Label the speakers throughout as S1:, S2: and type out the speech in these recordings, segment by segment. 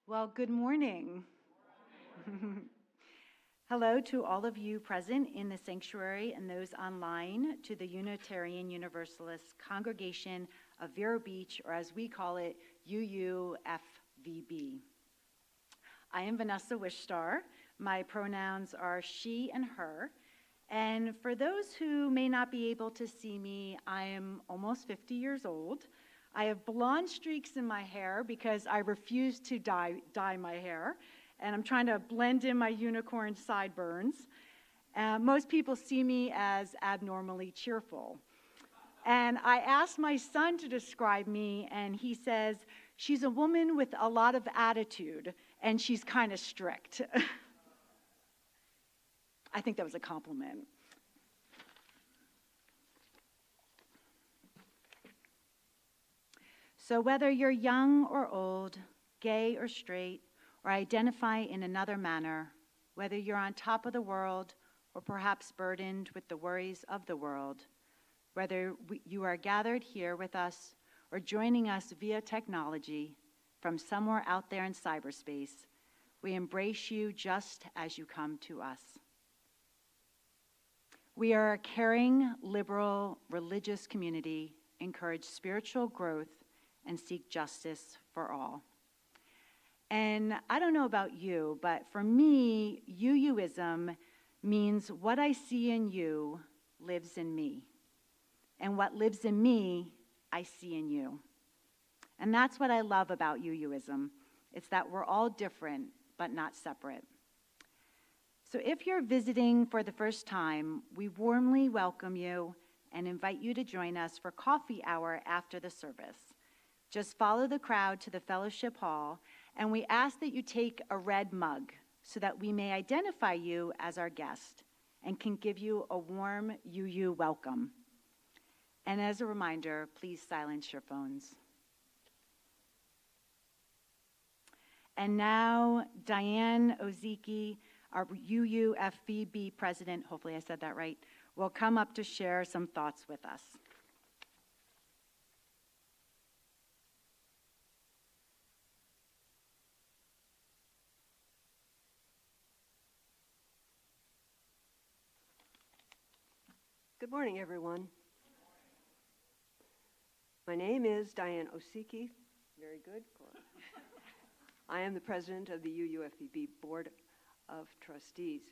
S1: Well, good morning. Hello to all of you present in the sanctuary and those online to the Unitarian Universalist congregation of Vero Beach, or as we call it, UUFVB. I am Vanessa Wishstar. My pronouns are she and her. And for those who may not be able to see me, I am almost 50 years old. I have blonde streaks in my hair because I refuse to dye my hair, and I'm trying to blend in my unicorn sideburns. Most people see me as abnormally cheerful. And I asked my son to describe me, and he says, she's a woman with a lot of attitude, and she's kind of strict. I think that was a compliment. So whether you're young or old, gay or straight, or identify in another manner, whether you're on top of the world or perhaps burdened with the worries of the world, whether you are gathered here with us or joining us via technology from somewhere out there in cyberspace, we embrace you just as you come to us. We are a caring, liberal, religious community, encourage spiritual growth, and seek justice for all. And I don't know about you, but for me, UUism means what I see in you lives in me. And what lives in me, I see in you. And that's what I love about UUism. It's that we're all different, but not separate. So if you're visiting for the first time, we warmly welcome you and invite you to join us for coffee hour after the service. Just follow the crowd to the fellowship hall, and we ask that you take a red mug so that we may identify you as our guest and can give you a warm UU welcome. And as a reminder, please silence your phones. And now, Diane Ozeki, our UUFVB president, hopefully I said that right, will come up to share some thoughts with us.
S2: Good morning, everyone. My name is Diane Ozeki. Very good. I am the president of the UUFVB Board of Trustees.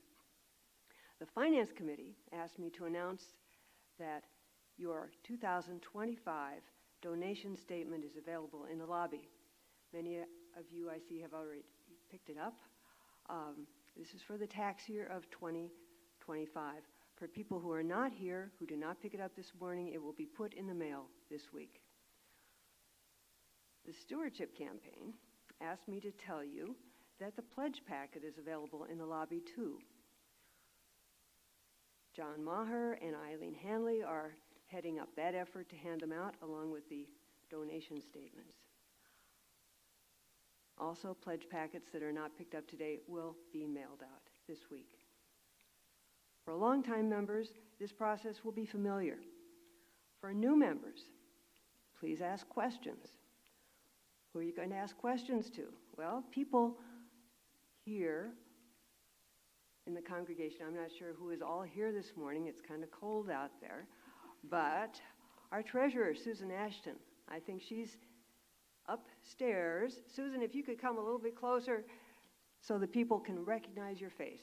S2: The Finance Committee asked me to announce that your 2025 donation statement is available in the lobby. Many of you, I see, have already picked it up. This is for the tax year of 2025. For people who are not here, who did not pick it up this morning, it will be put in the mail this week. The Stewardship Campaign asked me to tell you that the pledge packet is available in the lobby too. John Maher and Eileen Hanley are heading up that effort to hand them out along with the donation statements. Also, pledge packets that are not picked up today will be mailed out this week. For longtime members, this process will be familiar. For new members, please ask questions. Who are you going to ask questions to? Well, people here in the congregation, I'm not sure who is all here this morning, it's kind of cold out there, but our treasurer, Susan Ashton, I think she's upstairs. Susan, if you could come a little bit closer so that people can recognize your face.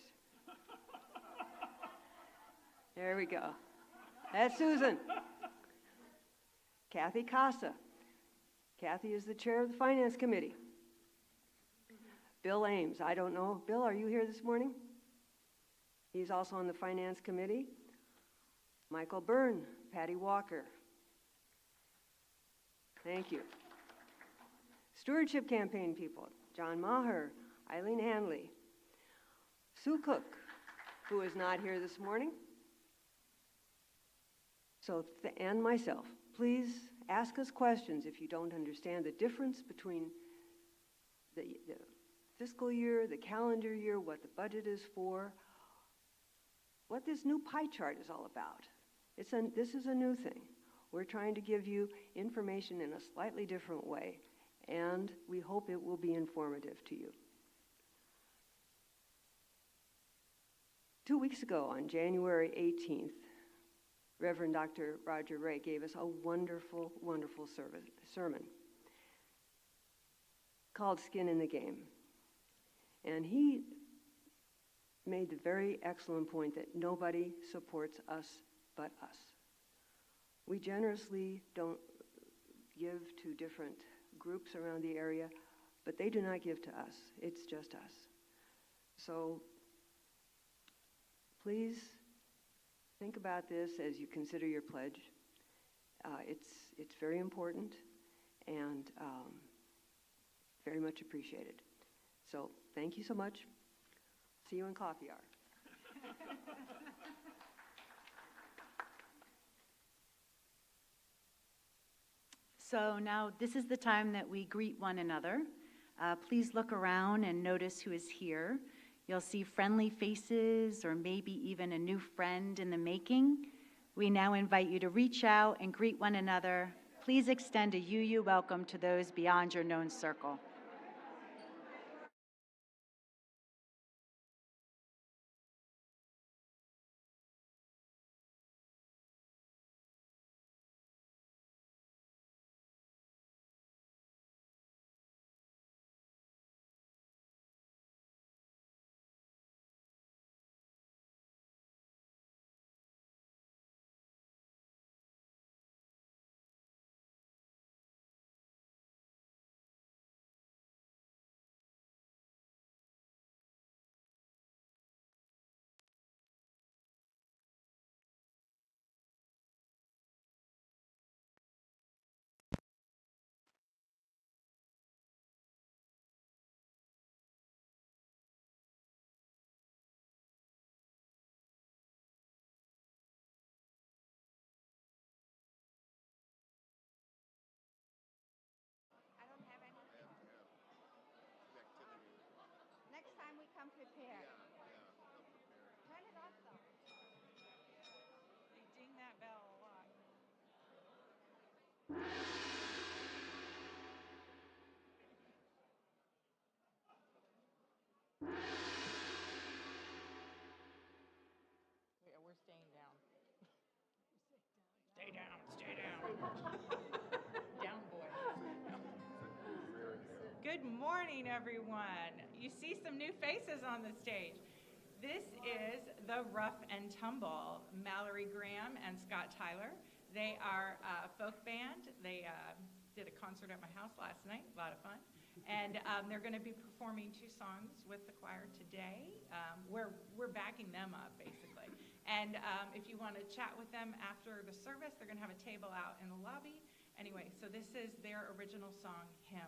S2: There we go. That's Susan. Kathy Casa. Kathy is the chair of the Finance Committee. Bill Ames, I don't know. Bill, are you here this morning? He's also on the Finance Committee. Michael Byrne, Patty Walker. Thank you. Stewardship Campaign people, John Maher, Eileen Hanley. Sue Cook, who is not here this morning. And myself, please ask us questions if you don't understand the difference between the fiscal year, the calendar year, what the budget is for, what this new pie chart is all about. This is a new thing. We're trying to give you information in a slightly different way, and we hope it will be informative to you. 2 weeks ago, on January 18th, Reverend Dr. Roger Ray gave us a wonderful, wonderful sermon called Skin in the Game. And he made the very excellent point that nobody supports us but us. We generously don't give to different groups around the area, but they do not give to us. It's just us. So please think about this as you consider your pledge. It's very important and very much appreciated. So thank you so much. See you in coffee hour.
S1: So now this is the time that we greet one another. Please look around and notice who is here. You'll see friendly faces or maybe even a new friend in the making. We now invite you to reach out and greet one another. Please extend a UU welcome to those beyond your known circle.
S3: I don't have any. Next time we come prepared. Turn it off though.
S4: They ding that bell a lot. Yeah, we're staying down. Stay down, stay down. Down, boy. Good morning, everyone. You see some new faces on the stage. This is the Rough and Tumble, Mallory Graham and Scott Tyler. They are a folk band. They did a concert at my house last night, a lot of fun. And they're going to be performing 2 songs with the choir today. We're backing them up, basically. And if you want to chat with them after the service, they're going to have a table out in the lobby. Anyway, so this is their original song, Hymn.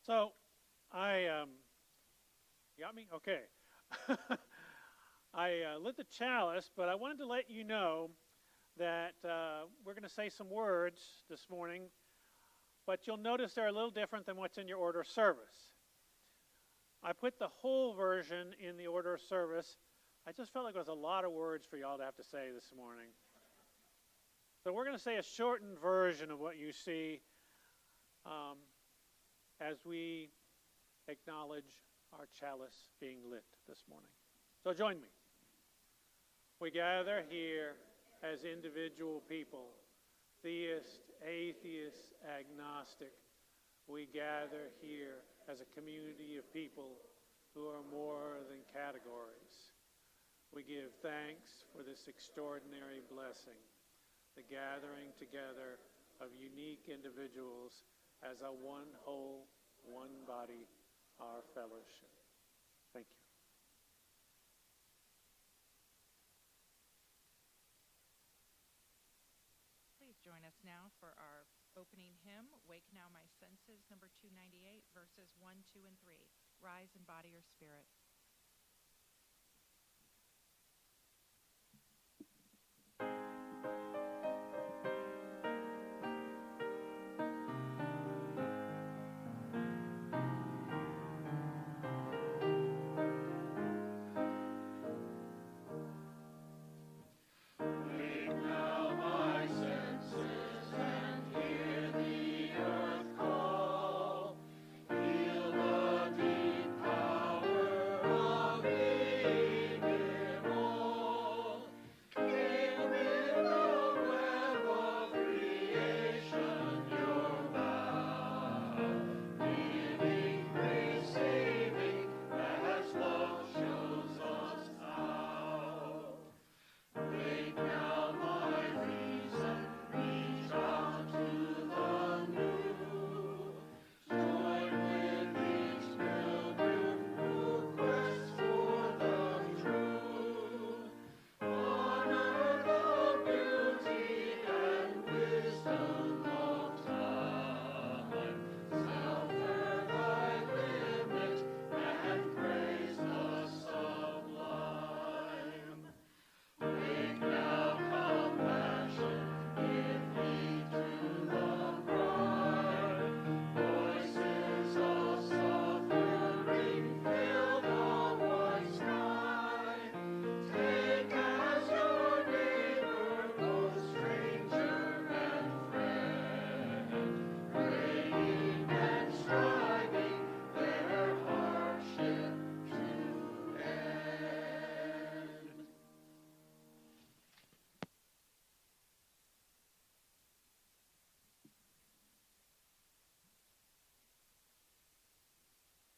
S5: So, you got me? Okay. I lit the chalice, but I wanted to let you know that we're going to say some words this morning, but you'll notice they're a little different than what's in your order of service. I put the whole version in the order of service. I just felt like there was a lot of words for y'all to have to say this morning. So we're going to say a shortened version of what you see as we acknowledge our chalice being lit this morning. So join me. We gather here as individual people, theist, atheist, agnostic. We gather here as a community of people who are more than categories. We give thanks for this extraordinary blessing, the gathering together of unique individuals as a one whole, one body, our fellowship. Thank you.
S4: Please join us now for our opening hymn, Wake Now My Senses, number 298, verses 1, 2, and 3. Rise in body or spirit.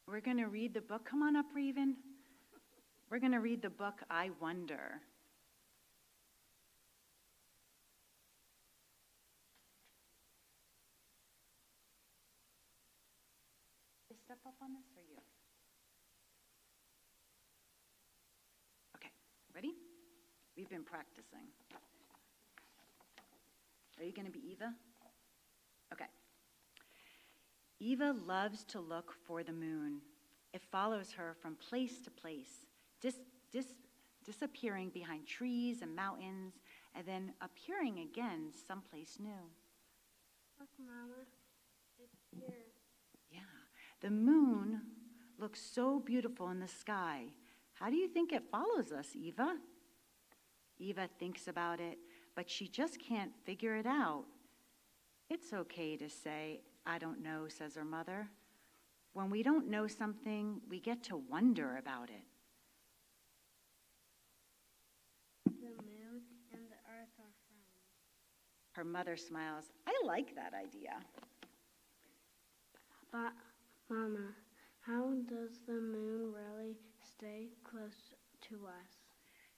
S1: We're going to read the book. Come on up, Raven. We're going to read the book, I Wonder. Step up on this or you? Okay, ready? We've been practicing. Are you going to be Eva? Okay. Eva loves to look for the moon. It follows her from place to place, disappearing behind trees and mountains, and then appearing again someplace new.
S6: Look, Mama, it's here.
S1: Yeah, the moon looks so beautiful in the sky. How do you think it follows us, Eva? Eva thinks about it, but she just can't figure it out. It's okay to say, I don't know, says her mother. When we don't know something, we get to wonder about it.
S6: The moon and the earth are friends.
S1: Her mother smiles. I like that idea.
S6: But, Mama, how does the moon really stay close to us?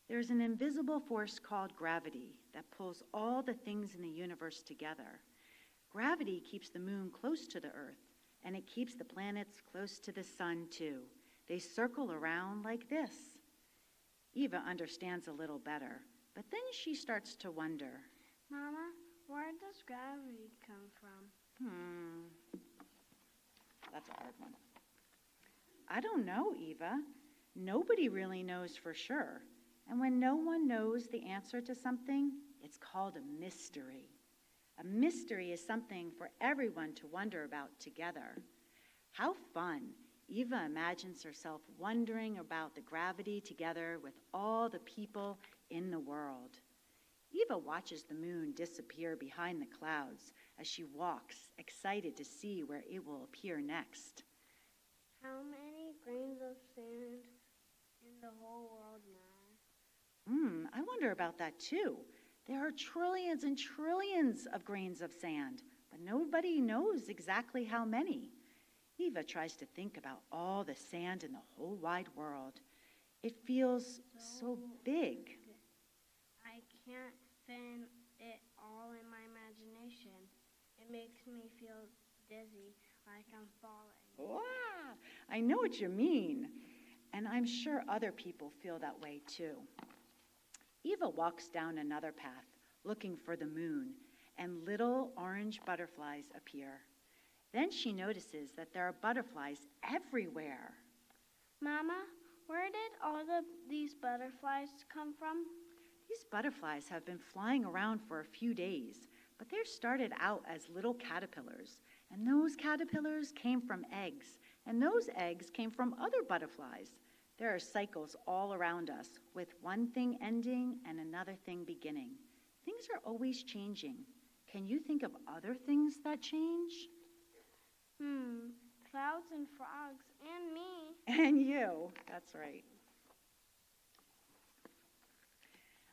S1: There's an invisible force called gravity that pulls all the things in the universe together. Gravity keeps the moon close to the earth, and it keeps the planets close to the sun, too. They circle around like this. Eva understands a little better, but then she starts to wonder.
S6: Mama, where does gravity come from?
S1: That's a hard one. I don't know, Eva. Nobody really knows for sure. And when no one knows the answer to something, it's called a mystery. A mystery is something for everyone to wonder about together. How fun. Eva imagines herself wondering about the gravity together with all the people in the world. Eva watches the moon disappear behind the clouds as she walks, excited to see where it will appear next.
S6: How many grains of sand in the whole world now?
S1: I wonder about that too. There are trillions and trillions of grains of sand, but nobody knows exactly how many. Eva tries to think about all the sand in the whole wide world. It feels so big.
S6: I can't fit it all in my imagination. It makes me feel dizzy, like I'm falling.
S1: Wow, I know what you mean. And I'm sure other people feel that way too. Eva walks down another path, looking for the moon, and little orange butterflies appear. Then she notices that there are butterflies everywhere.
S6: Mama, where did all these butterflies come from?
S1: These butterflies have been flying around for a few days, but they started out as little caterpillars, and those caterpillars came from eggs, and those eggs came from other butterflies. There are cycles all around us, with one thing ending and another thing beginning. Things are always changing. Can you think of other things that change?
S6: Clouds and frogs and me.
S1: And you, that's right.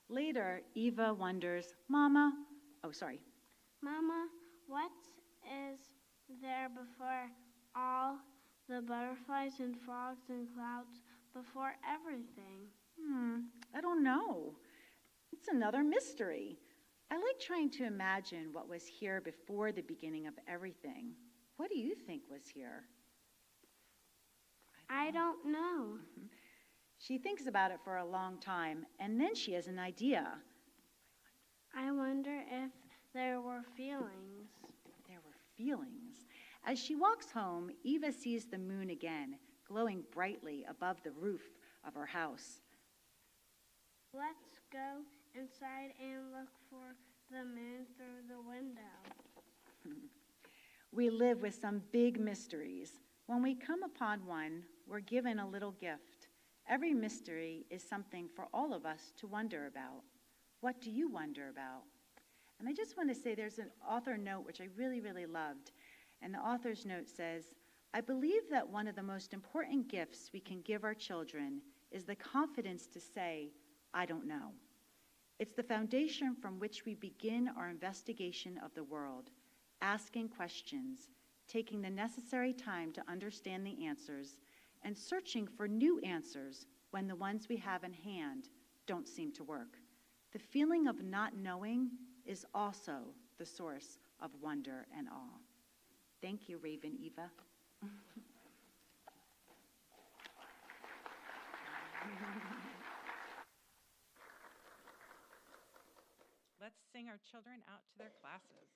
S1: Later, Eva wonders, Mama,
S6: what is there before all the butterflies and frogs and clouds, before everything?
S1: I don't know. It's another mystery. I like trying to imagine what was here before the beginning of everything. What do you think was here?
S6: I don't know.
S1: She thinks about it for a long time, and then she has an idea.
S6: I wonder if there were feelings.
S1: There were feelings. As she walks home, Eva sees the moon again, glowing brightly above the roof of her house.
S6: Let's go inside and look for the moon through the window.
S1: We live with some big mysteries. When we come upon one, we're given a little gift. Every mystery is something for all of us to wonder about. What do you wonder about? And I just want to say there's an author note which I really, really loved. And the author's note says, I believe that one of the most important gifts we can give our children is the confidence to say, I don't know. It's the foundation from which we begin our investigation of the world, asking questions, taking the necessary time to understand the answers, and searching for new answers when the ones we have in hand don't seem to work. The feeling of not knowing is also the source of wonder and awe. Thank you, Raven Eva.
S4: Let's sing our children out to their classes.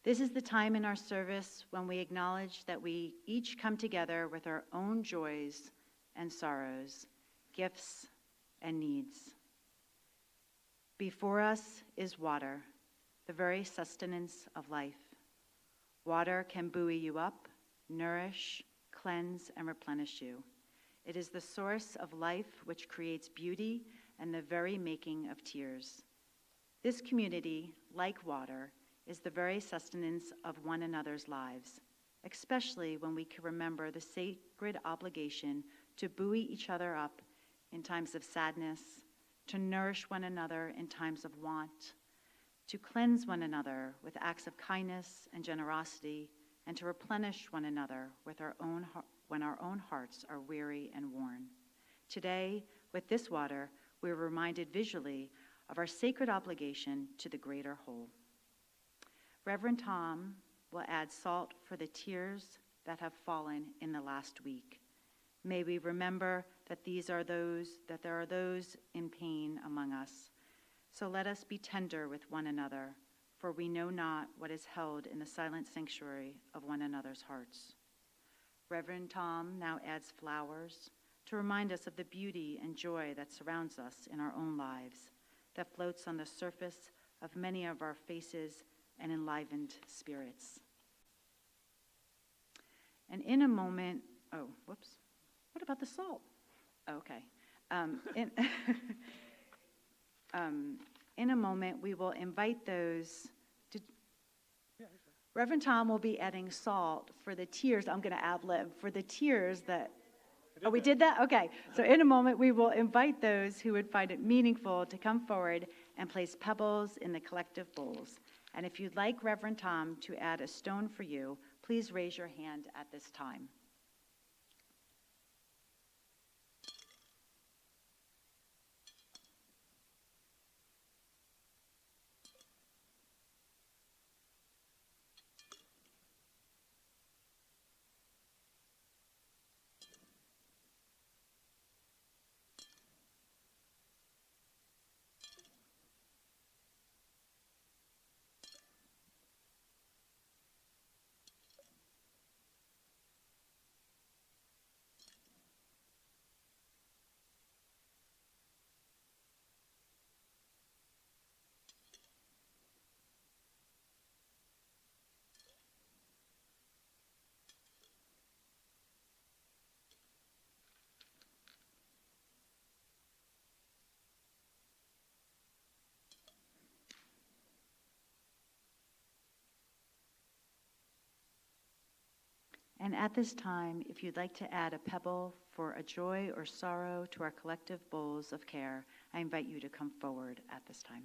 S1: This is the time in our service when we acknowledge that we each come together with our own joys and sorrows, gifts and needs. Before us is water, the very sustenance of life. Water can buoy you up, nourish, cleanse, and replenish you. It is the source of life which creates beauty and the very making of tears. This community, like water, is the very sustenance of one another's lives, especially when we can remember the sacred obligation to buoy each other up in times of sadness, to nourish one another in times of want, to cleanse one another with acts of kindness and generosity, and to replenish one another with when our own hearts are weary and worn. Today, with this water, we are reminded visually of our sacred obligation to the greater whole. Rev Tom will add salt for the tears that have fallen in the last week. May we remember that there are those in pain among us. So let us be tender with one another, for we know not what is held in the silent sanctuary of one another's hearts. Reverend Tom now adds flowers to remind us of the beauty and joy that surrounds us in our own lives, that floats on the surface of many of our faces and enlivened spirits. And in a moment, what about the salt? Okay. In a moment, we will invite those. Reverend Tom will be adding salt for the tears. I'm going to ad-lib for the tears that. Oh, we did that? Okay. So in a moment, we will invite those who would find it meaningful to come forward and place pebbles in the collective bowls. And if you'd like Reverend Tom to add a stone for you, please raise your hand at this time. And at this time, if you'd like to add a pebble for a joy or sorrow to our collective bowls of care, I invite you to come forward at this time.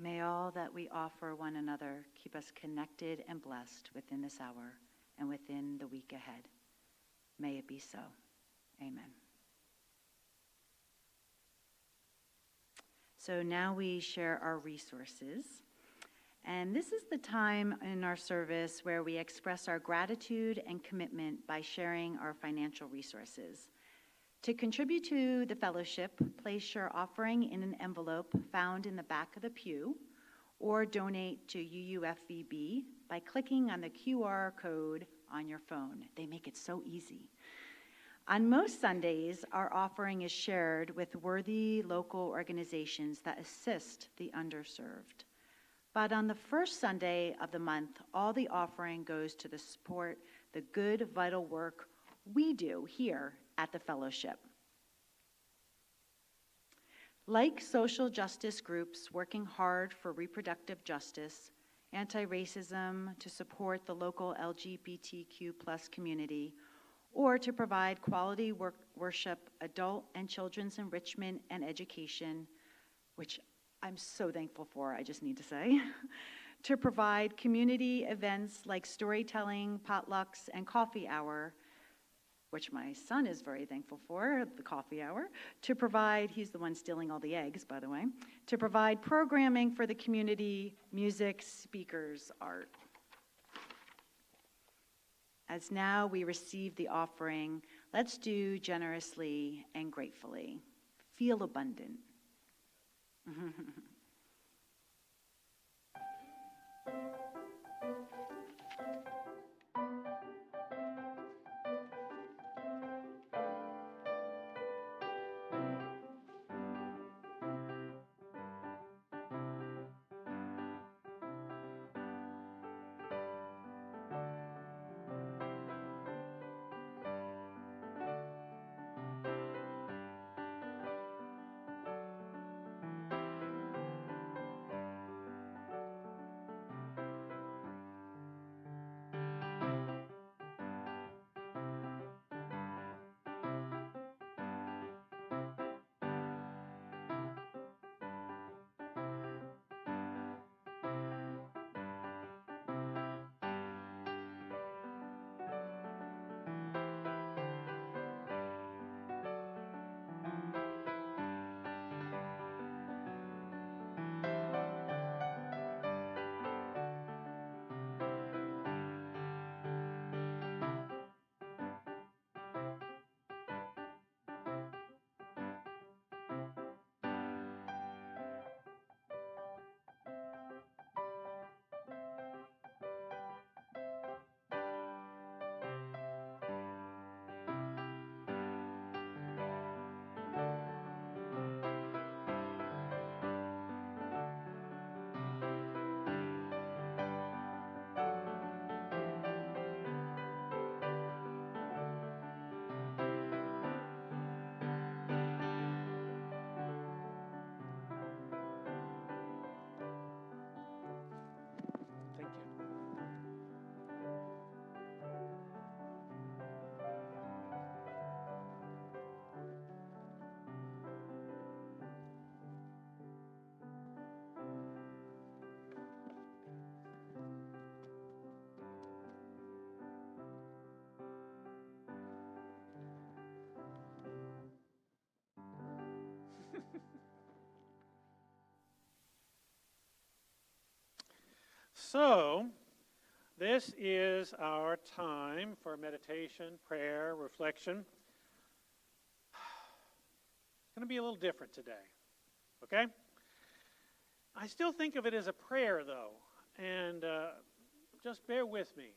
S1: May all that we offer one another keep us connected and blessed within this hour and within the week ahead. May it be so. Amen. So now we share our resources. And this is the time in our service where we express our gratitude and commitment by sharing our financial resources. To contribute to the fellowship, place your offering in an envelope found in the back of the pew, or donate to UUFVB by clicking on the QR code on your phone. They make it so easy. On most Sundays, our offering is shared with worthy local organizations that assist the underserved. But on the first Sunday of the month, all the offering goes to support the good, vital work we do here at the fellowship. Like social justice groups working hard for reproductive justice, anti-racism, to support the local LGBTQ+ community, or to provide quality worship, adult and children's enrichment and education, which I'm so thankful for, I just need to say, to provide community events like storytelling, potlucks, and coffee hour, which my son is very thankful for, the coffee hour, to provide, he's the one stealing all the eggs, by the way, to provide programming for the community, music, speakers, art. As now we receive the offering, let's do generously and gratefully. Feel abundant.
S5: Thank you. So, this is our time for meditation, prayer, reflection. It's going to be a little different today, okay? I still think of it as a prayer, though, and just bear with me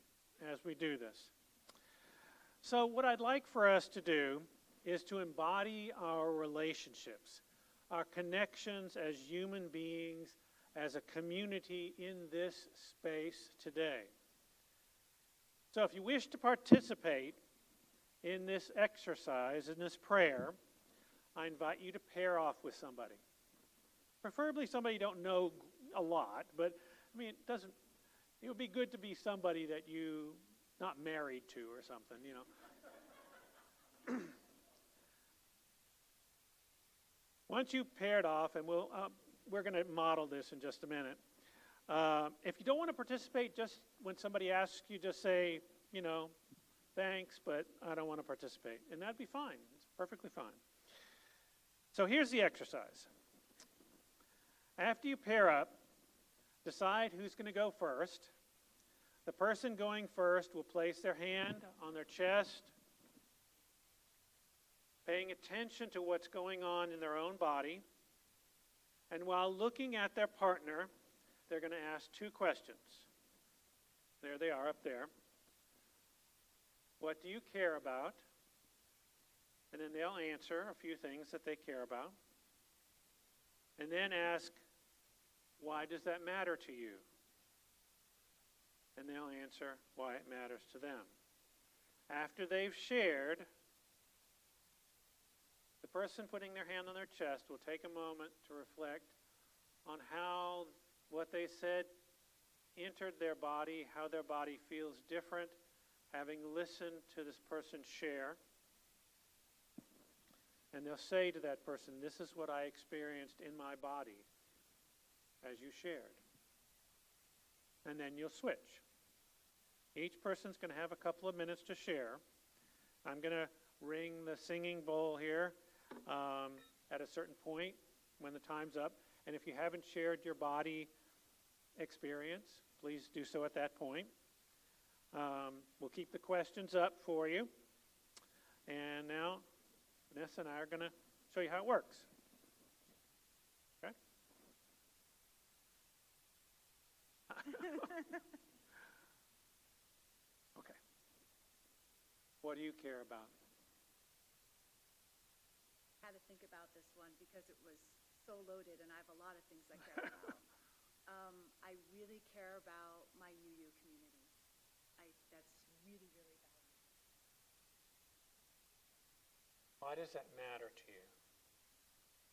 S5: as we do this. So what I'd like for us to do is to embody our relationships, our connections as human beings, as a community in this space today. So if you wish to participate in this exercise, in this prayer, I invite you to pair off with somebody. Preferably somebody you don't know a lot, but I mean, it would be good to be somebody that you not married to or something, you know. Once you've paired off, and we'll we're going to model this in just a minute. If you don't want to participate, just when somebody asks you, just say, you know, thanks, but I don't want to participate. And that'd be fine. It's perfectly fine. So here's the exercise. After you pair up, decide who's going to go first. The person going first will place their hand on their chest, paying attention to what's going on in their own body. And while looking at their partner, they're going to ask two questions. There they are up there. What do you care about? And then they'll answer a few things that they care about. And then ask, why does that matter to you? And they'll answer why it matters to them. After they've shared, the person putting their hand on their chest will take a moment to reflect on how what they said entered their body, how their body feels different, having listened to this person share. And they'll say to that person, this is what I experienced in my body as you shared. And then you'll switch. Each person's going to have a couple of minutes to share. I'm going to ring the singing bowl here at a certain point when the time's up. And if you haven't shared your body experience, please do so at that point. We'll keep the questions up for you. And now, Vanessa and I are going to show you how it works. Okay? Okay. What do you care about?
S7: I had to think about this one because it was so loaded, and I have a lot of things I care about. I really care about my UU community. That's really, really valuable.
S5: Why does that matter to you?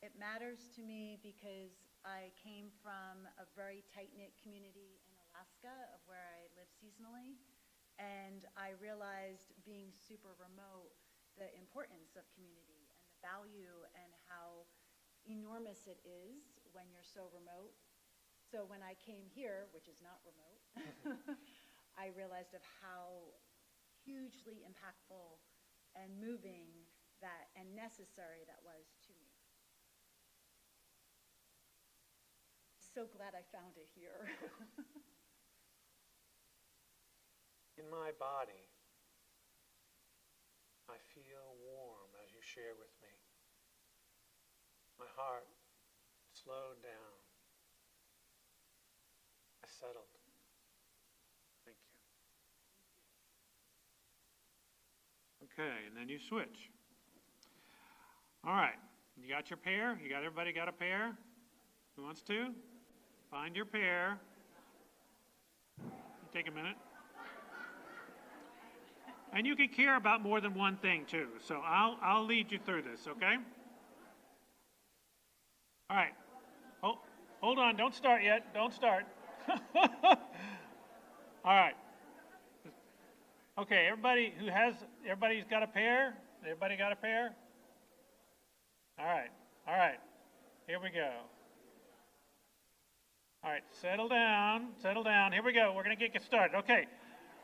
S1: It matters to me because I came from a very tight-knit community in Alaska, of where I live seasonally, and I realized, being super remote, the importance of community and the value and how enormous it is when you're so remote. So when I came here, which is not remote, I realized of how hugely impactful and moving that and necessary that was to me. So glad I found it here.
S5: In my body, I feel warm as you share with me. My heart slowed down. I settled. Thank you. Okay, and then you switch. All right, you got your pair? Everybody got a pair? Who wants to? Find your pair. Take a minute. And you can care about more than one thing too, so I'll lead you through this, okay? All right. Oh, hold on, don't start yet. Don't start. All right. Okay, everybody's got a pair? Everybody got a pair? All right, here we go. All right, settle down, here we go. We're gonna get started, okay.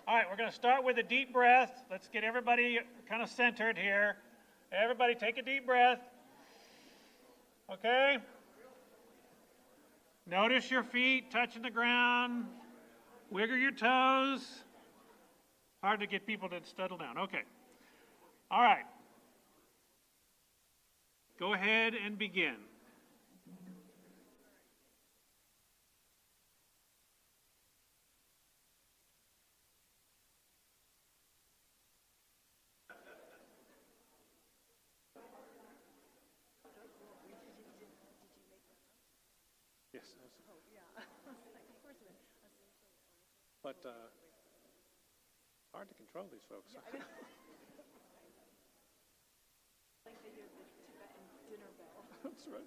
S5: All right, we're gonna start with a deep breath. Let's get everybody kind of centered here. Everybody take a deep breath. Okay? Notice your feet touching the ground. Wiggle your toes. Hard to get people to settle down. Okay. All right. Go ahead and begin. Yes. Oh, yeah. Of course it is. But hard to control these folks. Yeah,
S7: Like they do the Tibetan dinner bell.
S5: That's right.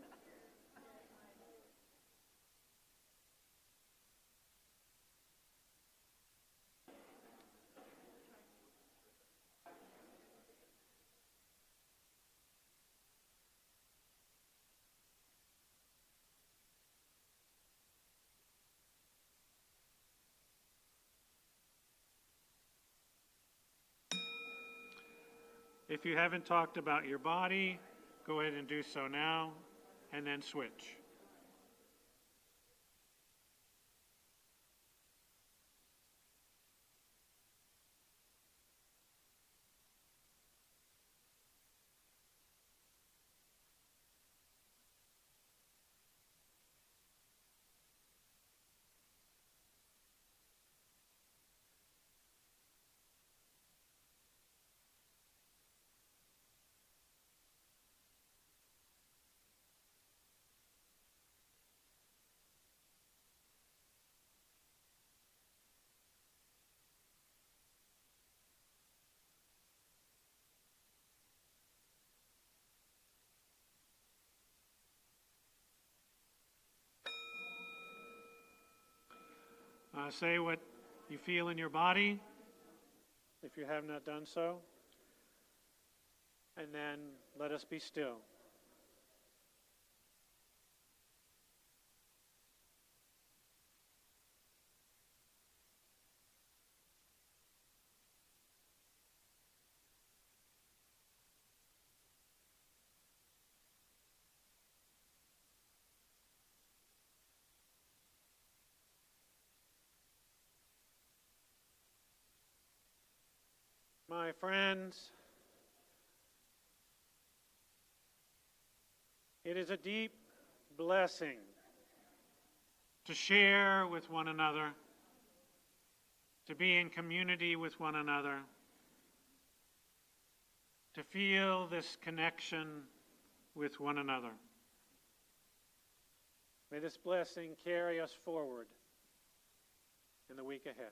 S5: If you haven't talked about your body, go ahead and do so now, and then switch. Say what you feel in your body, if you have not done so, and then let us be still. My friends, it is a deep blessing to share with one another, to be in community with one another, to feel this connection with one another. May this blessing carry us forward in the week ahead.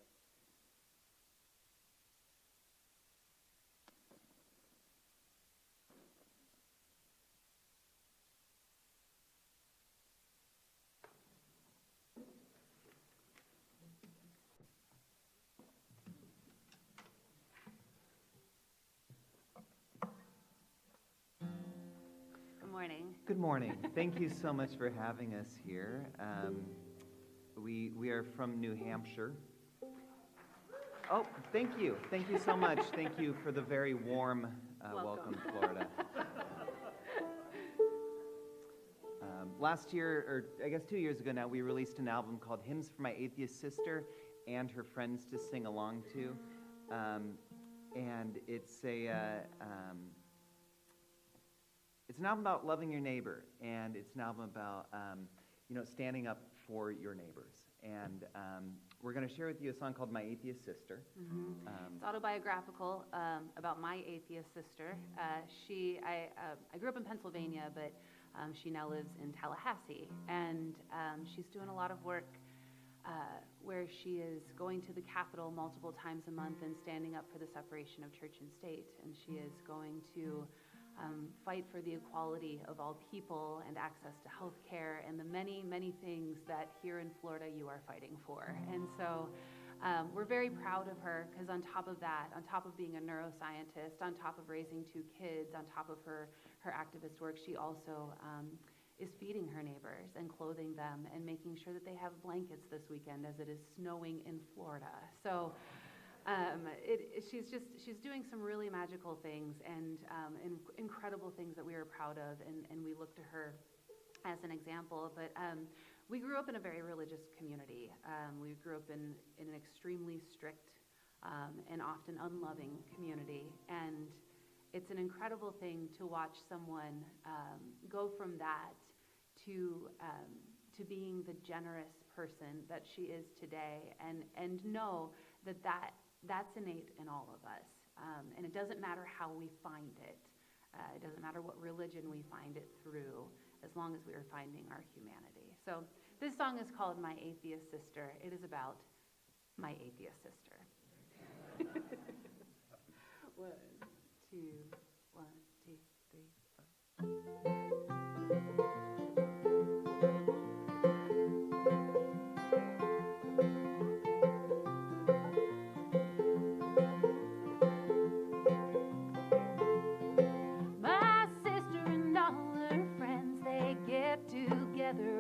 S8: Good morning. Thank you so much for having us here. We are from New Hampshire. Oh, thank you. Thank you so much. Thank you for the very warm welcome to Florida. Last year, or I guess 2 years ago now, we released an album called Hymns for My Atheist Sister and Her Friends to Sing Along To. And it's an album about loving your neighbor, and it's an album about, standing up for your neighbors. And we're going to share with you a song called My Atheist Sister.
S9: It's autobiographical, about my atheist sister. I grew up in Pennsylvania, but she now lives in Tallahassee, and she's doing a lot of work where she is going to the Capitol multiple times a month and standing up for the separation of church and state, and she is going to fight for the equality of all people and access to health care and the many, many things that here in Florida you are fighting for. And so we're very proud of her, because on top of that, on top of being a neuroscientist, on top of raising 2 kids, on top of her activist work, she also is feeding her neighbors and clothing them and making sure that they have blankets this weekend as it is snowing in Florida. So she's doing some really magical things and incredible things that we are proud of, and we look to her as an example. But we grew up in a very religious community. We grew up in an extremely strict and often unloving community, and it's an incredible thing to watch someone go from that to being the generous person that she is today, and know that's innate in all of us. And it doesn't matter how we find it. It doesn't matter what religion we find it through, as long as we are finding our humanity. So this song is called My Atheist Sister. It is about my atheist sister. 1, 2, 1, 2, 3, 4.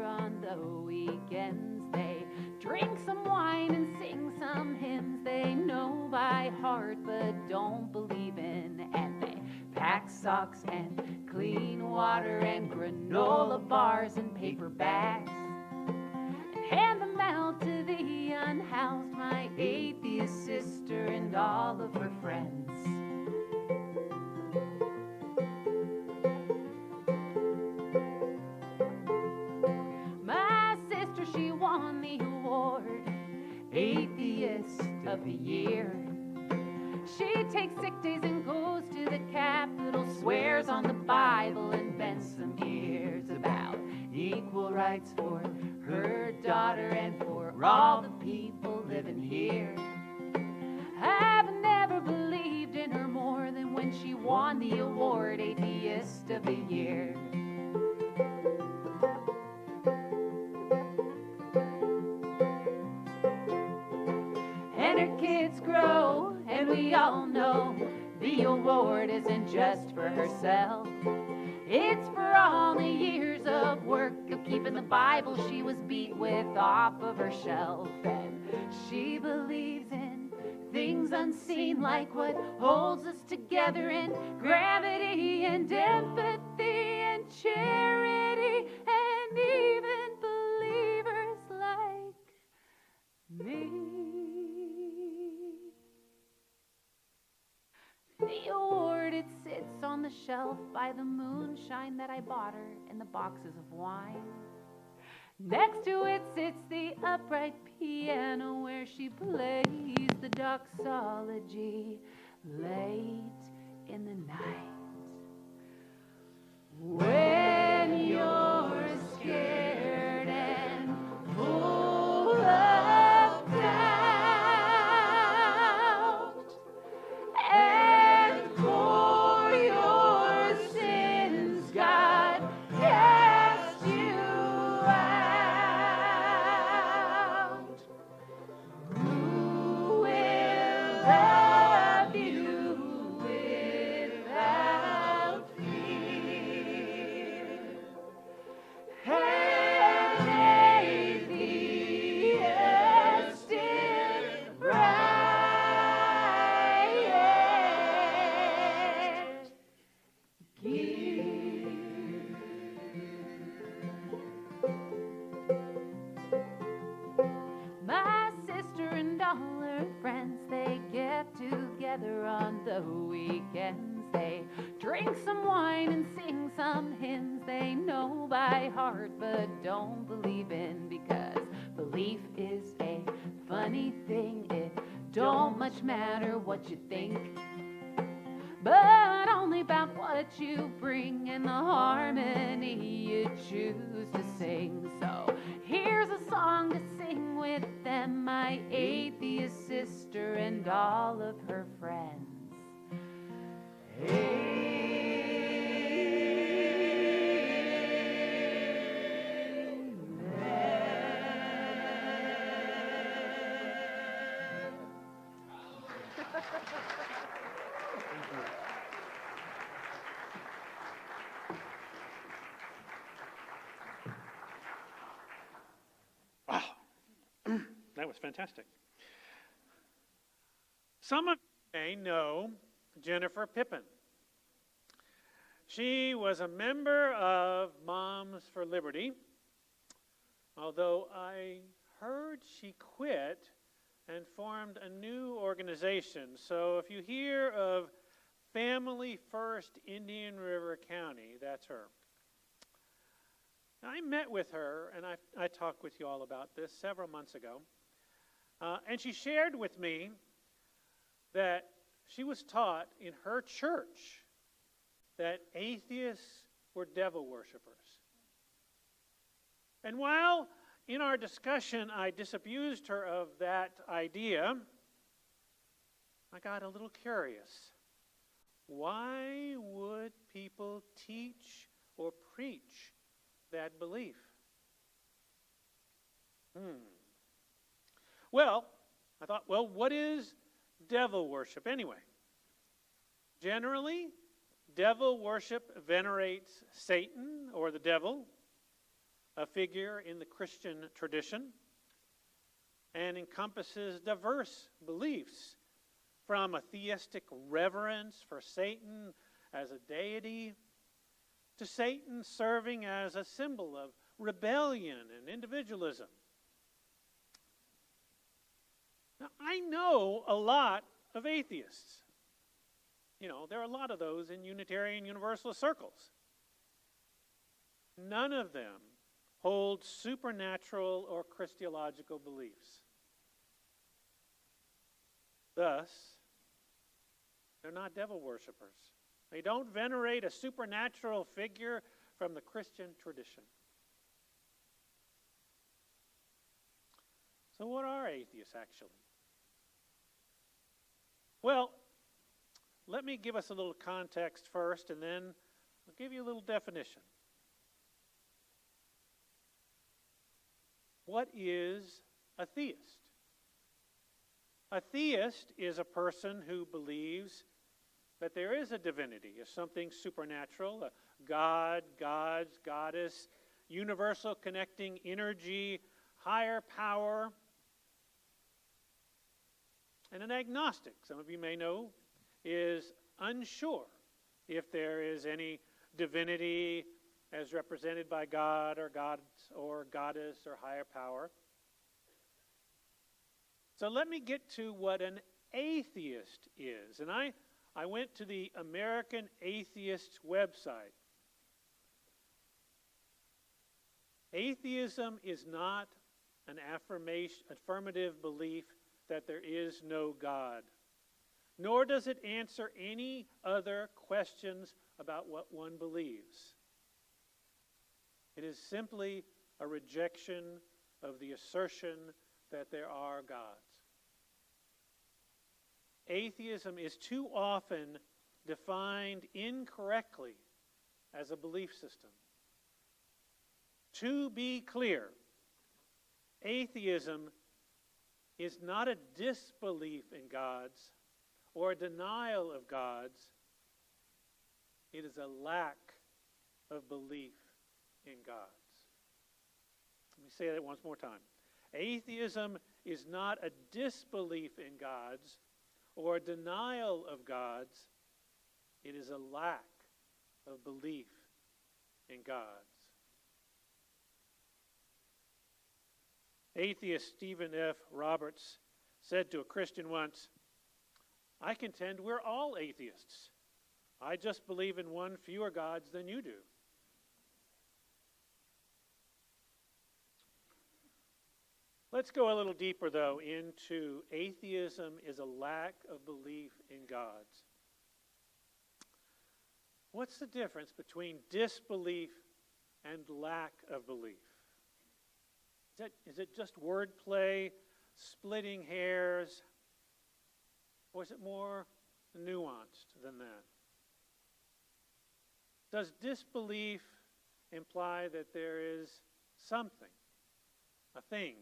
S9: On the weekends, they drink some wine and sing some hymns they know by heart but don't believe in, and they socks and clean water and granola bars and paper bags, and hand them out to the unhoused, my atheist sister and all of her friends. My sister, she won the award, Atheist of the Year. She takes sick days and goes to the Capitol, swears on the Bible and bends some ears about equal rights for her daughter and for all the people living here. I've never believed in her more than when she won the award, Atheist of the Year. And her kids grow, and we all know the award isn't just for herself. It's for all the years of work of keeping the Bible she was beat with off of her shelf. And she believes in things unseen, like what holds us together, and gravity and empathy and charity, and even believers like me. The award, it sits on the shelf by the moonshine that I bought her in the boxes of wine. Next to it sits the upright piano where she plays the doxology late in the night. When you're scared and full of doubt, and for your sins God cast you out, who will love you without fear, and atheist in riot gear. My sister and all her friends, they get together on the weekends. They drink some wine and sing some hymns they know by heart but don't believe in, because belief is a funny thing. It don't much matter what you think, but only about what you bring and the harmony you choose to sing. So here's a song to sing with them, my atheist sister and all of her friends.
S5: Wow, that was fantastic. Some of you may know Jennifer Pippin. She was a member of Moms for Liberty, although I heard she quit and formed a new organization. So if you hear of Family First Indian River County, that's her. I met with her, and I talked with you all about this several months ago, and she shared with me that she was taught in her church that atheists were devil worshippers. And while in our discussion I disabused her of that idea, I got a little curious. Why would people teach or preach that belief? Well, I thought, well, what is devil worship anyway? Generally, devil worship venerates Satan or the devil, a figure in the Christian tradition, and encompasses diverse beliefs, from a theistic reverence for Satan as a deity, to Satan serving as a symbol of rebellion and individualism. Now, I know a lot of atheists. You know, there are a lot of those in Unitarian Universalist circles. None of them hold supernatural or Christological beliefs. Thus, they're not devil worshippers. They don't venerate a supernatural figure from the Christian tradition. So what are atheists actually? Well, let me give us a little context first, and then I'll give you a little definition. What is a theist? A theist is a person who believes that there is a divinity, a something supernatural, a god, gods, goddess, universal connecting energy, higher power. And an agnostic, some of you may know, is unsure if there is any divinity as represented by God or gods or goddess or higher power. So let me get to what an atheist is. And I went to the American Atheists website. Atheism is not an affirmative belief that there is no God, nor does it answer any other questions about what one believes. It is simply a rejection of the assertion that there are gods. Atheism is too often defined incorrectly as a belief system. To be clear, atheism is not a disbelief in gods or a denial of gods. It is a lack of belief in gods. Let me say that once more time. Atheism is not a disbelief in gods or a denial of gods. It is a lack of belief in gods. Atheist Stephen F. Roberts said to a Christian once, "I contend we're all atheists. I just believe in one fewer gods than you do." Let's go a little deeper, though, into atheism is a lack of belief in gods. What's the difference between disbelief and lack of belief? Is it just wordplay, splitting hairs, or is it more nuanced than that? Does disbelief imply that there is something, a thing,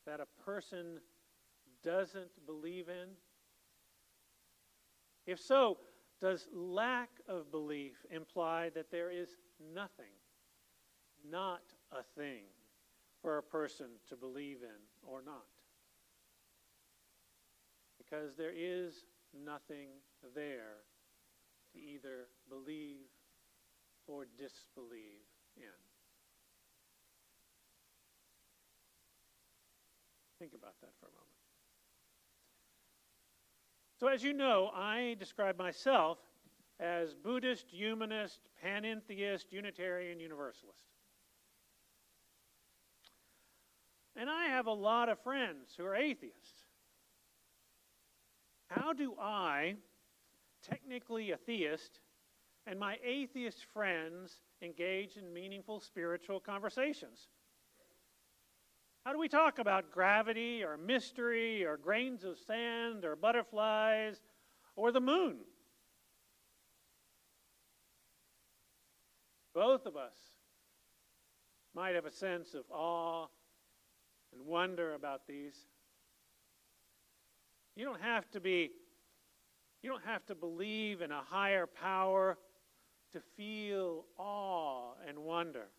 S5: that a person doesn't believe in? If so, does lack of belief imply that there is nothing, not a thing, for a person to believe in or not? Because there is nothing there to either believe or disbelieve in. Think about that for a moment. So as you know, I describe myself as Buddhist, humanist, panentheist, Unitarian Universalist. And I have a lot of friends who are atheists. How do I, technically a theist, and my atheist friends engage in meaningful spiritual conversations? How do we talk about gravity or mystery or grains of sand or butterflies or the moon? Both of us might have a sense of awe and wonder about these. You don't have to believe in a higher power to feel awe and wonder.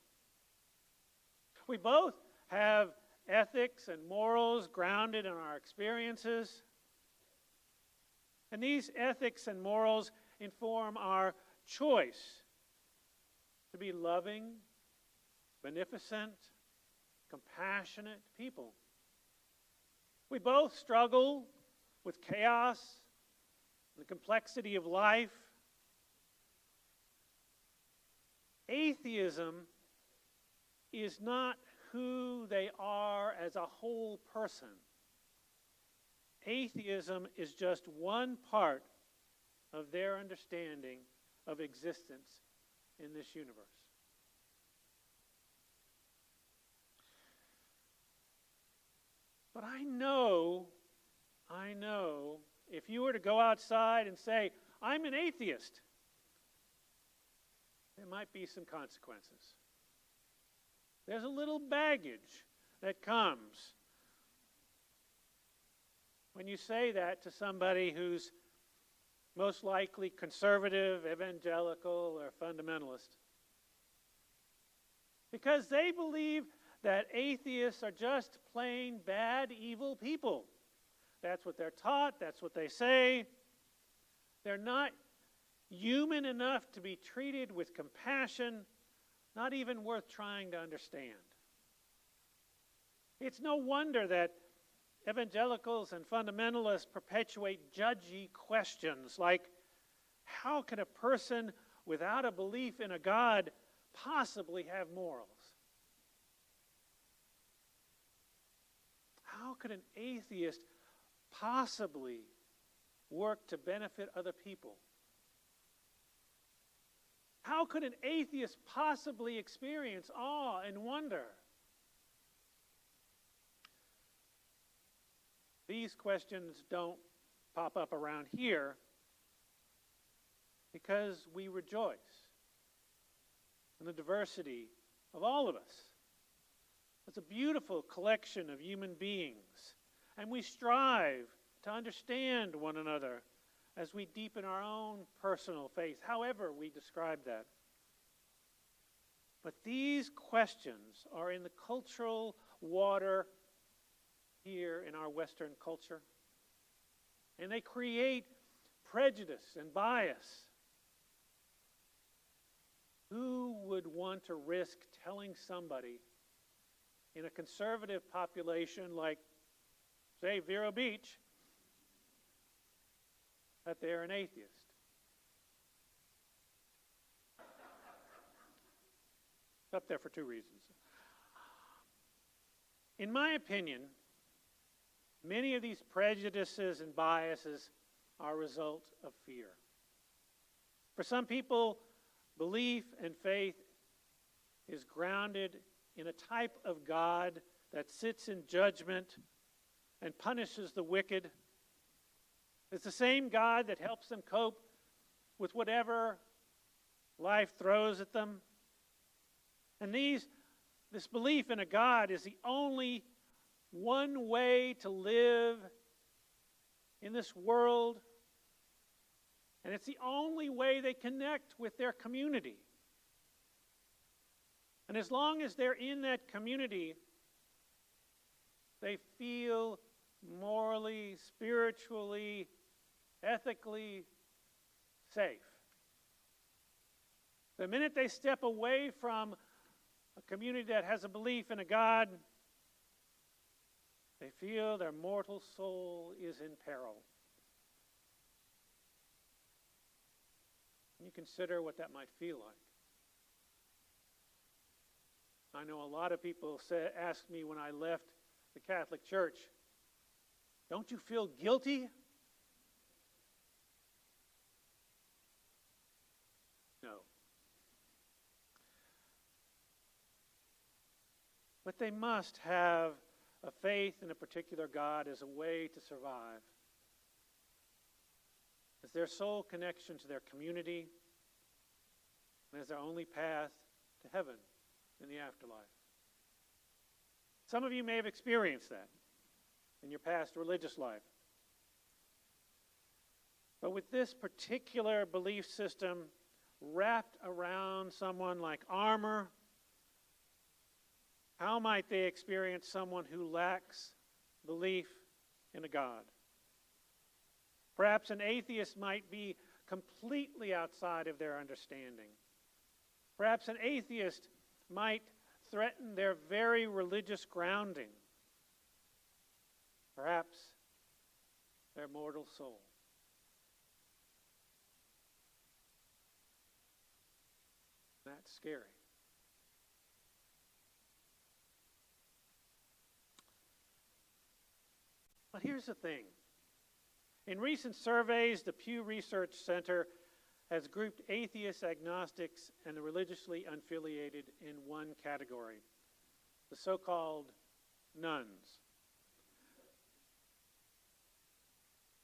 S5: We both have ethics and morals grounded in our experiences. And these ethics and morals inform our choice to be loving, beneficent, compassionate people. We both struggle with chaos and the complexity of life. Atheism is not who they are as a whole person. Atheism is just one part of their understanding of existence in this universe. But I know, if you were to go outside and say, I'm an atheist, there might be some consequences. There's a little baggage that comes when you say that to somebody who's most likely conservative, evangelical, or fundamentalist. Because they believe that atheists are just plain bad, evil people. That's what they're taught, that's what they say. They're not human enough to be treated with compassion, not even worth trying to understand. It's no wonder that evangelicals and fundamentalists perpetuate judgy questions like, how can a person without a belief in a God possibly have morals? How could an atheist possibly work to benefit other people? How could an atheist possibly experience awe and wonder? These questions don't pop up around here because we rejoice in the diversity of all of us. It's a beautiful collection of human beings, and we strive to understand one another as we deepen our own personal faith, however we describe that. But these questions are in the cultural water here in our Western culture, and they create prejudice and bias. Who would want to risk telling somebody in a conservative population like, say, Vero Beach, that they're an atheist? It's up there for two reasons. In my opinion, many of these prejudices and biases are a result of fear. For some people, belief and faith is grounded in a type of God that sits in judgment and punishes the wicked. It's the same God that helps them cope with whatever life throws at them. And this belief in a God is the only one way to live in this world, and it's the only way they connect with their community. And as long as they're in that community, they feel morally, spiritually, ethically safe. The minute they step away from a community that has a belief in a God, they feel their mortal soul is in peril. Can you consider what that might feel like? I know a lot of people asked me when I left the Catholic Church, don't you feel guilty? No. But they must have a faith in a particular God as a way to survive, as their sole connection to their community, and as their only path to heaven in the afterlife. Some of you may have experienced that in your past religious life. But with this particular belief system wrapped around someone like armor, how might they experience someone who lacks belief in a God? Perhaps an atheist might be completely outside of their understanding. Perhaps an atheist might threaten their very religious grounding. Perhaps their mortal soul. That's scary. But here's the thing. In recent surveys, the Pew Research Center has grouped atheists, agnostics, and the religiously unaffiliated in one category, the so-called nones.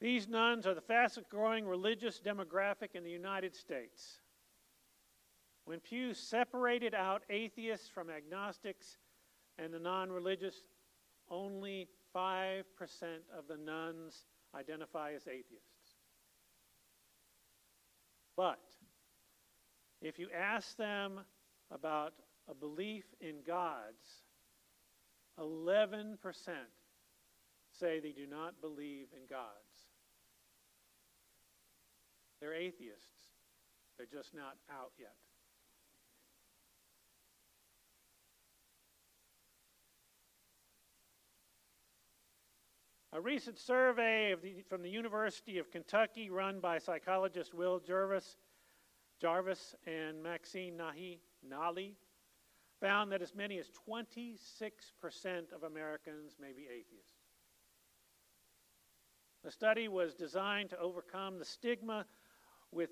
S5: These nones are the fastest growing religious demographic in the United States. When Pew separated out atheists from agnostics and the non-religious, only 5% of the nones identify as atheists. But if you ask them about a belief in gods, 11% say they do not believe in gods. They're atheists. They're just not out yet. A recent survey from the University of Kentucky run by psychologists Will Jarvis and Maxine Nally found that as many as 26% of Americans may be atheists. The study was designed to overcome the stigma with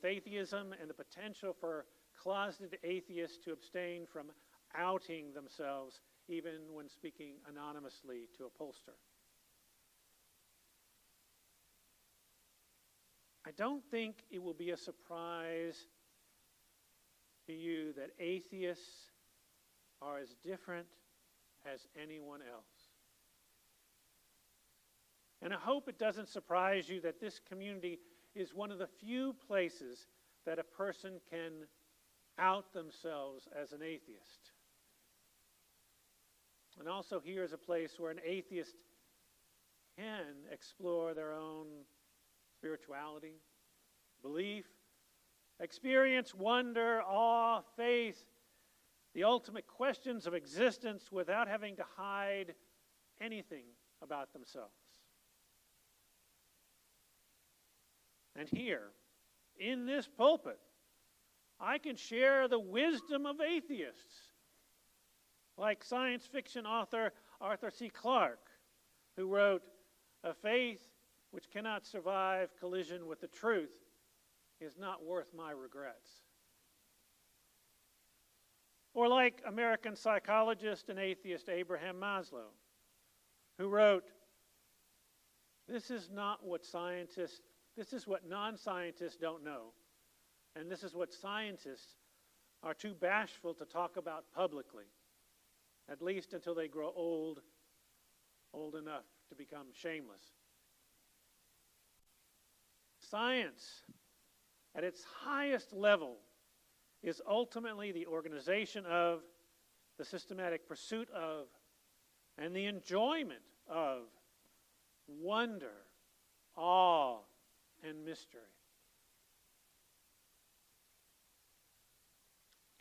S5: atheism and the potential for closeted atheists to abstain from outing themselves even when speaking anonymously to a pollster. I don't think it will be a surprise to you that atheists are as different as anyone else. And I hope it doesn't surprise you that this community is one of the few places that a person can out themselves as an atheist. And also here is a place where an atheist can explore their own spirituality, belief, experience wonder, awe, faith, the ultimate questions of existence without having to hide anything about themselves. And here, in this pulpit, I can share the wisdom of atheists, like science fiction author Arthur C. Clarke, who wrote, "A faith which cannot survive collision with the truth is not worth my regrets." Or like American psychologist and atheist Abraham Maslow, who wrote, this is what non-scientists don't know, and this is what scientists are too bashful to talk about publicly, at least until they grow old enough to become shameless. Science, at its highest level, is ultimately the organization of, the systematic pursuit of, and the enjoyment of wonder, awe, and mystery.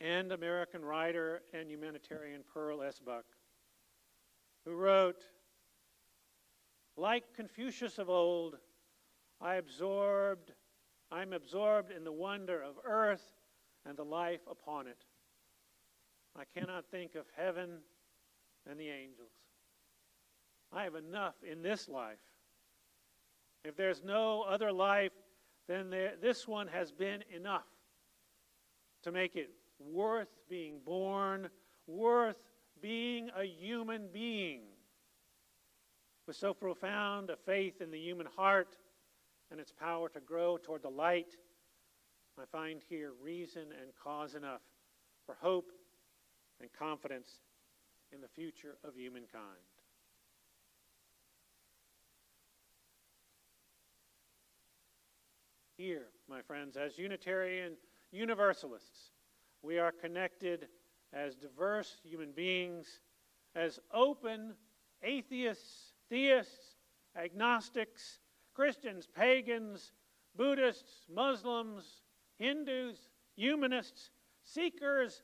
S5: And American writer and humanitarian Pearl S. Buck, who wrote, "Like Confucius of old, I'm absorbed in the wonder of earth and the life upon it. I cannot think of heaven and the angels. I have enough in this life. If there's no other life, then this one has been enough to make it worth being born, worth being a human being. With so profound a faith in the human heart and its power to grow toward the light, I find here reason and cause enough for hope and confidence in the future of humankind." Here, my friends, as Unitarian Universalists, we are connected as diverse human beings, as open atheists, theists, agnostics, Christians, pagans, Buddhists, Muslims, Hindus, humanists, seekers,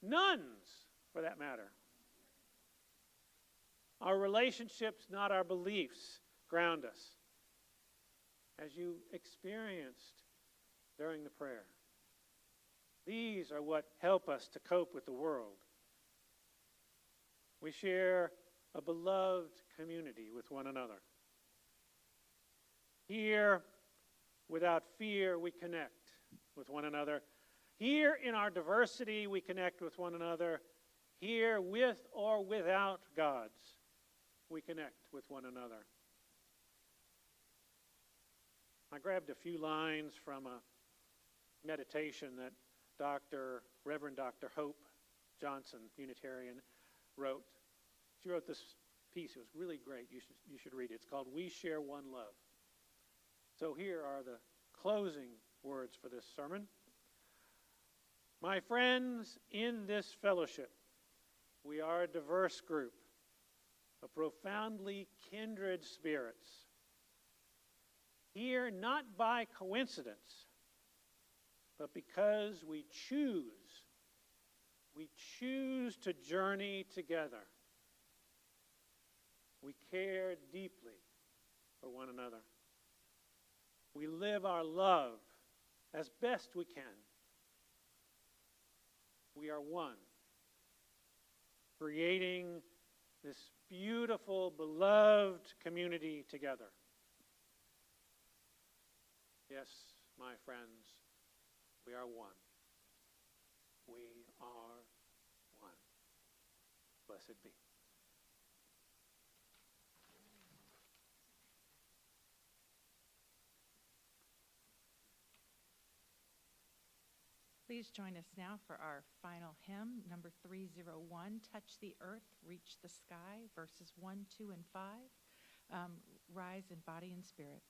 S5: nuns, for that matter. Our relationships, not our beliefs, ground us, as you experienced during the prayer. These are what help us to cope with the world. We share a beloved community with one another. Here, without fear, we connect with one another. Here, in our diversity, we connect with one another. Here, with or without gods, we connect with one another. I grabbed a few lines from a meditation that Reverend Dr. Hope Johnson, Unitarian, wrote. She wrote this piece. It was really great. You should read it. It's called We Share One Love. So here are the closing words for this sermon. My friends, in this fellowship, we are a diverse group of profoundly kindred spirits. Here not by coincidence, but because we choose to journey together. We care deeply for one another. We live our love as best we can. We are one, creating this beautiful, beloved community together. Yes, my friends, we are one. We are one. Blessed be.
S4: Please join us now for our final hymn, number 301, Touch the Earth, Reach the Sky, verses 1, 2, and 5. Rise in body and spirit.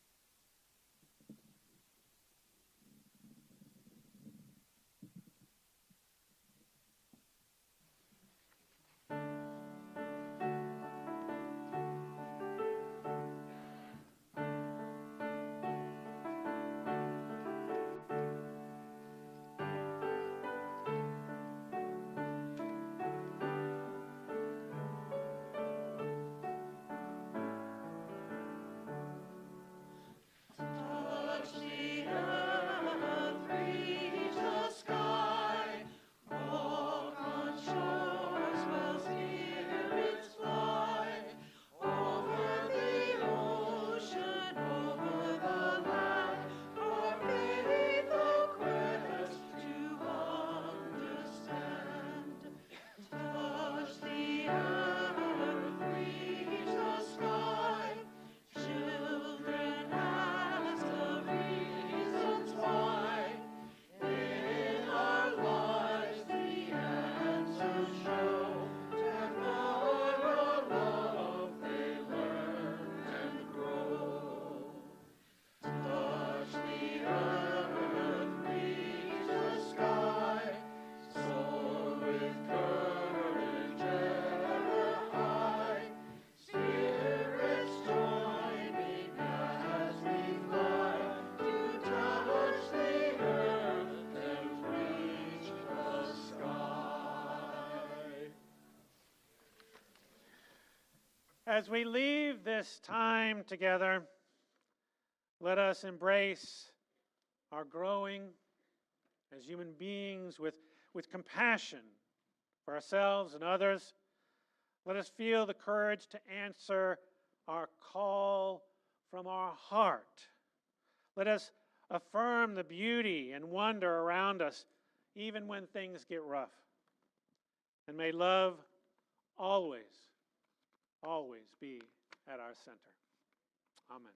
S5: As we leave this time together, let us embrace our growing as human beings with compassion for ourselves and others. Let us feel the courage to answer our call from our heart. Let us affirm the beauty and wonder around us, even when things get rough. And may love always be at our center. Amen.